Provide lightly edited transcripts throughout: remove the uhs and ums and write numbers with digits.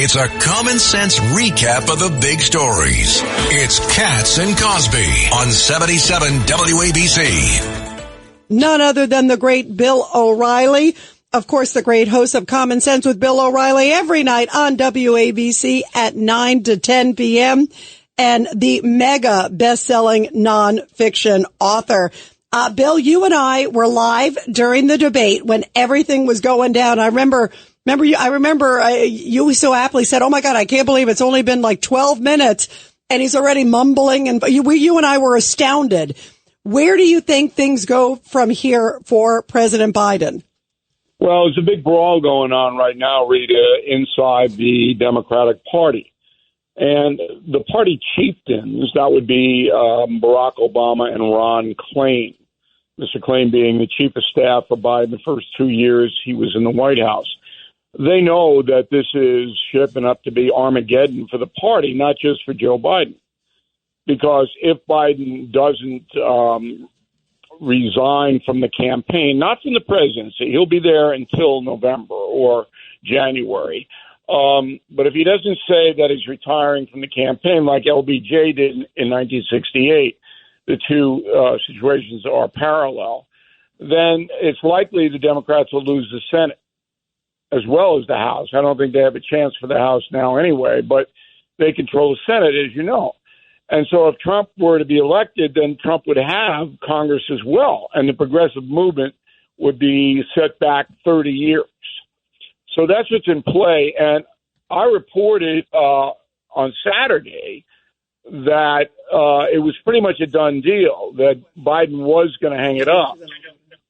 It's a common sense recap of the big stories. It's Katz and Cosby on 77 WABC. None other than the great Bill O'Reilly. Of course, the great host of Common Sense with Bill O'Reilly every night on WABC at 9 to 10 p.m. And the mega best-selling nonfiction author. Bill, you and I were live during the debate when everything was going down. I remember you so aptly said, "Oh my God, I can't believe it's only been like 12 minutes and he's already mumbling." And you and I were astounded. Where do you think things go from here for President Biden? Well, there's a big brawl going on right now, Rita, inside the Democratic Party. And the party chieftains, that would be Barack Obama and Ron Klain. Mr. Klain being the chief of staff for Biden the first 2 years he was in the White House. They know that this is shaping up to be Armageddon for the party, not just for Joe Biden. Because if Biden doesn't resign from the campaign, not from the presidency, he'll be there until November or January. But if he doesn't say that he's retiring from the campaign like LBJ did in 1968, the two situations are parallel, then it's likely the Democrats will lose the Senate as well as the House. I don't think they have a chance for the House now anyway, but they control the Senate, as you know. And so if Trump were to be elected, then Trump would have Congress as well, and the progressive movement would be set back 30 years. So that's what's in play. And I reported on Saturday that it was pretty much a done deal, that Biden was going to hang it up.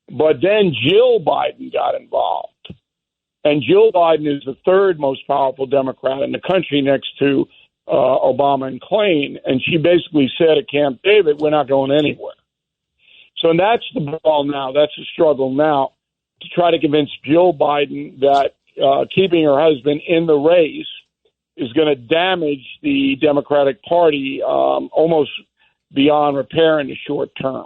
But then Jill Biden got involved. And Jill Biden is the third most powerful Democrat in the country next to Obama and Klain. And she basically said at Camp David, we're not going anywhere. So that's the ball now. That's the struggle now to try to convince Jill Biden that keeping her husband in the race is going to damage the Democratic Party almost beyond repair in the short term.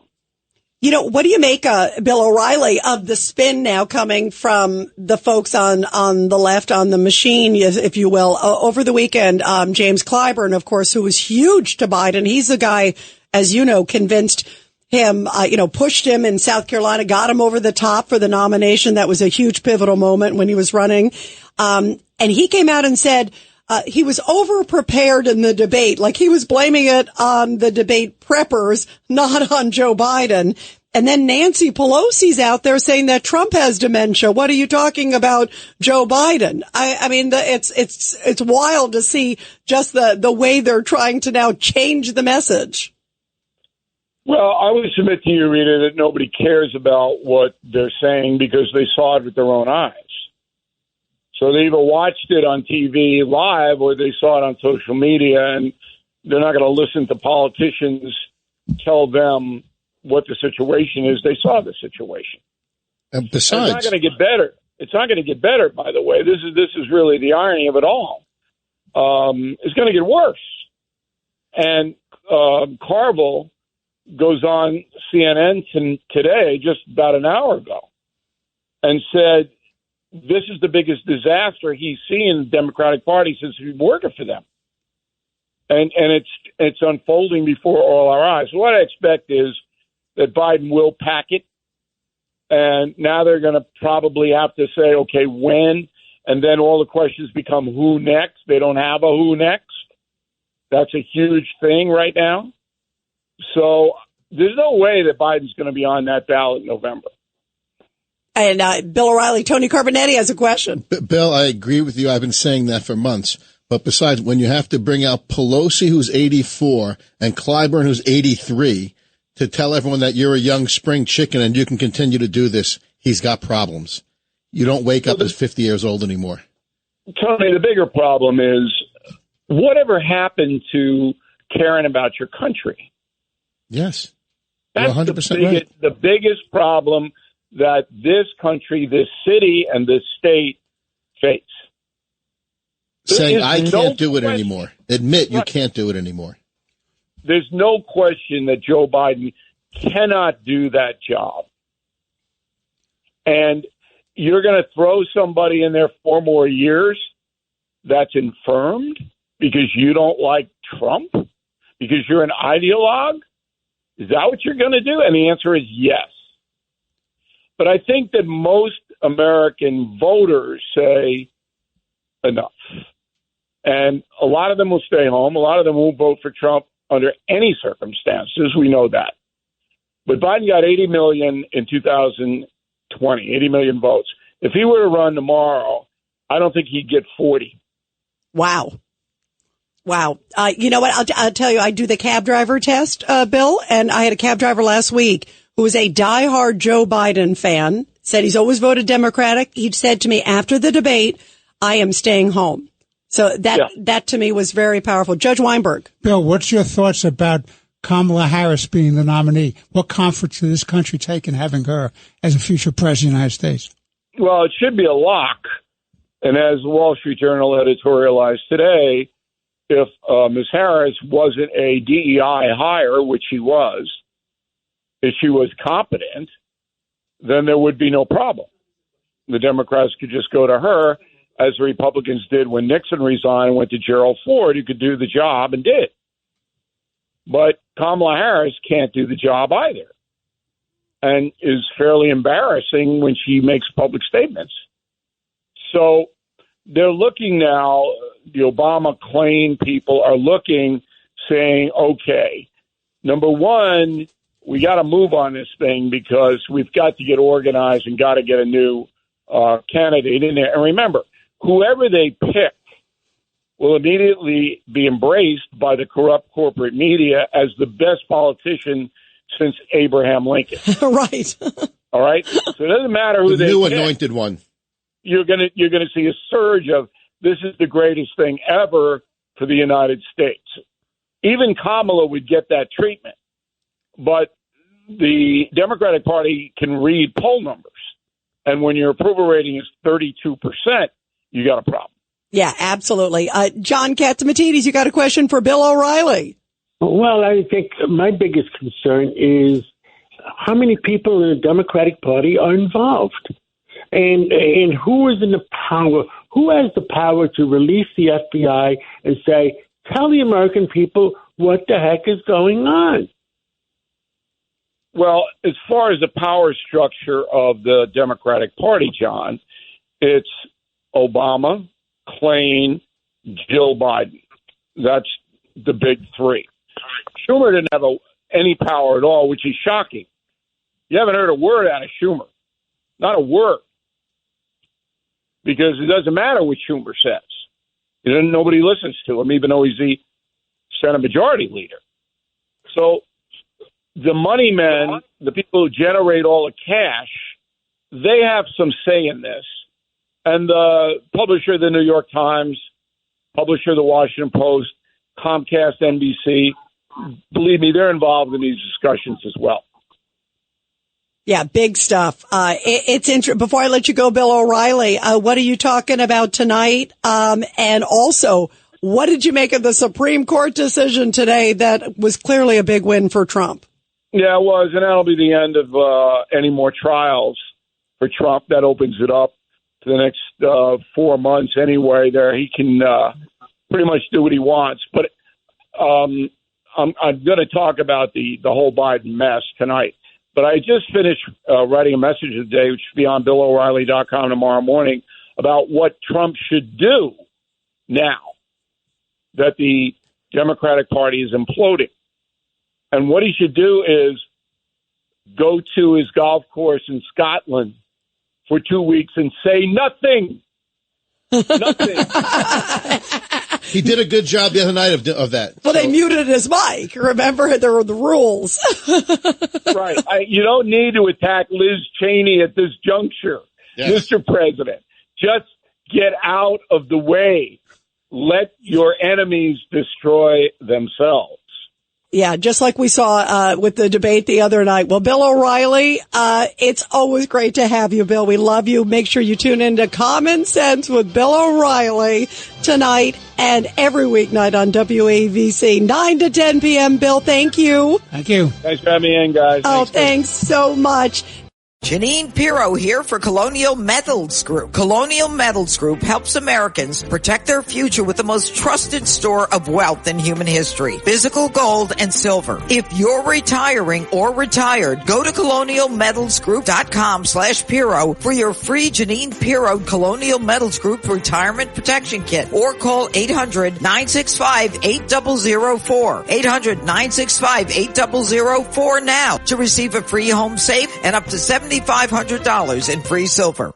You know, what do you make, Bill O'Reilly, of the spin now coming from the folks on the left, on the machine, if you will? Over the weekend, James Clyburn, of course, who was huge to Biden. He's the guy, as you know, convinced him, pushed him in South Carolina, got him over the top for the nomination. That was a huge pivotal moment when he was running. And he came out and said he was over-prepared in the debate. Like he was blaming it on the debate preppers, not on Joe Biden. And then Nancy Pelosi's out there saying that Trump has dementia. What are you talking about, Joe Biden? I mean, it's wild to see just the way they're trying to now change the message. Well, I would submit to you, Rita, that nobody cares about what they're saying because they saw it with their own eyes. So they either watched it on TV live or they saw it on social media, and they're not going to listen to politicians tell them what the situation is. They saw the situation. And besides, it's not going to get better. It's not going to get better, by the way. This is really the irony of it all. It's going to get worse. And Carville goes on CNN today, just about an hour ago, and said this is the biggest disaster he's seen in the Democratic Party since he's been working for them. And it's unfolding before all our eyes. So what I expect is that Biden will pack it, and now they're going to probably have to say, okay, when, and then all the questions become who next. They don't have a who next. That's a huge thing right now. So there's no way that Biden's going to be on that ballot in November. And Bill O'Reilly, Tony Carbonetti has a question. Bill, I agree with you. I've been saying that for months. But besides, when you have to bring out Pelosi, who's 84, and Clyburn, who's 83, to tell everyone that you're a young spring chicken and you can continue to do this, he's got problems. You don't wake up as 50 years old anymore. Tony, the bigger problem is whatever happened to caring about your country? Yes. That's 100% right. The biggest problem that this country, this city, and this state face. Saying, I can't do it anymore. Admit you can't do it anymore. There's no question that Joe Biden cannot do that job. And you're going to throw somebody in there 4 more years that's infirmed because you don't like Trump? Because you're an ideologue? Is that what you're going to do? And the answer is yes. But I think that most American voters say enough. And a lot of them will stay home. A lot of them won't vote for Trump under any circumstances. We know that. But Biden got 80 million in 2020, 80 million votes. If he were to run tomorrow, I don't think he'd get 40. Wow. You know what? I'll tell you, I do the cab driver test, Bill, and I had a cab driver last week who was a diehard Joe Biden fan, said he's always voted Democratic. He said to me after the debate, I am staying home. So that to me was very powerful. Judge Weinberg. Bill, what's your thoughts about Kamala Harris being the nominee? What comfort to this country take in having her as a future president of the United States? Well, it should be a lock. And as the Wall Street Journal editorialized today, if Ms. Harris wasn't a DEI hire, which she was, if she was competent, then there would be no problem. The Democrats could just go to her, as the Republicans did when Nixon resigned and went to Gerald Ford, who could do the job and did. But Kamala Harris can't do the job either, and is fairly embarrassing when she makes public statements. So they're looking now, the Obama claim people are looking, saying, okay, number one, we got to move on this thing because we've got to get organized and got to get a new candidate in there. And remember, whoever they pick will immediately be embraced by the corrupt corporate media as the best politician since Abraham Lincoln. Right. All right. So it doesn't matter who they new pick. Anointed one. You're gonna see a surge of this is the greatest thing ever for the United States. Even Kamala would get that treatment, but the Democratic Party can read poll numbers, and when your approval rating is 32%, you got a problem. Yeah, absolutely. John Catsimatidis, you got a question for Bill O'Reilly? Well, I think my biggest concern is how many people in the Democratic Party are involved, and who is in the power? Who has the power to release the FBI and say, tell the American people what the heck is going on? Well, as far as the power structure of the Democratic Party, John, it's Obama, Klain, Jill Biden. That's the big three. Schumer didn't have any power at all, which is shocking. You haven't heard a word out of Schumer. Not a word. Because it doesn't matter what Schumer says. Nobody listens to him, even though he's the Senate Majority Leader. So the money men, the people who generate all the cash, they have some say in this. And the publisher of the New York Times, publisher of the Washington Post, Comcast, NBC, believe me, they're involved in these discussions as well. Yeah, big stuff. It's interesting. Before I let you go, Bill O'Reilly, what are you talking about tonight? And also, what did you make of the Supreme Court decision today that was clearly a big win for Trump? Yeah, it was, and that'll be the end of any more trials for Trump. That opens it up to the next 4 months anyway. There, he can pretty much do what he wants. But I'm going to talk about the whole Biden mess tonight. But I just finished writing a message today, which should be on BillO'Reilly.com tomorrow morning, about what Trump should do now that the Democratic Party is imploding. And what he should do is go to his golf course in Scotland for 2 weeks and say nothing. Nothing. He did a good job the other night of that. Well, they muted his mic. Remember, there were the rules. Right. You don't need to attack Liz Cheney at this juncture, yes. Mr. President. Just get out of the way. Let your enemies destroy themselves. Yeah, just like we saw with the debate the other night. Well, Bill O'Reilly, it's always great to have you, Bill. We love you. Make sure you tune into Common Sense with Bill O'Reilly tonight and every weeknight on WAVC, 9 to 10 p.m. Bill, thank you. Thank you. Thanks for having me in, guys. Oh, thanks so much. Janine Pirro here for Colonial Metals Group. Colonial Metals Group helps Americans protect their future with the most trusted store of wealth in human history, physical gold and silver. If you're retiring or retired, go to colonialmetalsgroup.com/Pirro for your free Janine Pirro Colonial Metals Group Retirement Protection Kit, or call 800-965-8004. 800-965-8004 now to receive a free home safe and up to $7,500 in free silver.